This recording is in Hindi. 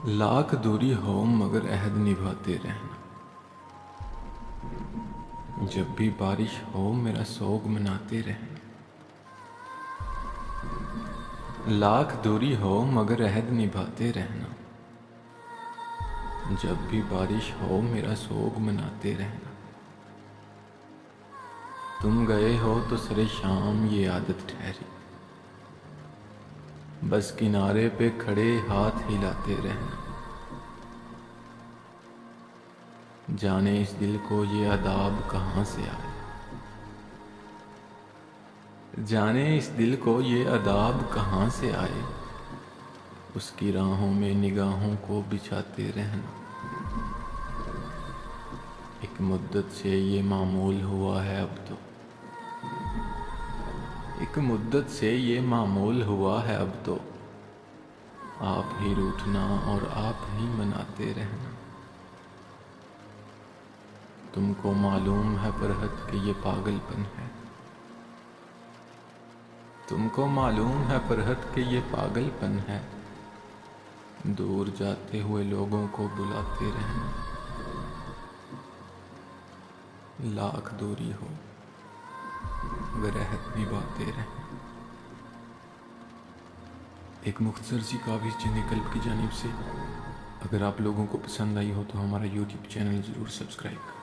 लाख दूरी हो मगर अहद निभाते रहना। जब भी बारिश हो मेरा सोग मनाते रहना। लाख दूरी हो मगर अहद निभाते रहना। जब भी बारिश हो मेरा सोग मनाते रहना। तुम गए हो तो सरे शाम ये आदत ठहरी, बस किनारे पे खड़े हाथ हिलाते रहना। जाने इस दिल को ये अदाब कहाँ से आए, जाने इस दिल को ये अदाब कहाँ से आए। उसकी राहों में निगाहों को बिछाते रहना। एक मुद्दत से ये मामूल हुआ है अब तो, एक मुद्दत से ये मामूल हुआ है अब तो। आप ही रूठना और आप ही मनाते रहना। तुमको मालूम है फरहत कि ये पागलपन है, तुमको मालूम है फरहत कि ये पागलपन है। दूर जाते हुए लोगों को बुलाते रहना। लाख दूरी हो मगर अहद निभाते रहना। एक मुख्तसर सी काबिज़ चंद कल्ब की जानिब से। अगर आप लोगों को पसंद आई हो तो हमारा YouTube चैनल ज़रूर सब्सक्राइब करें।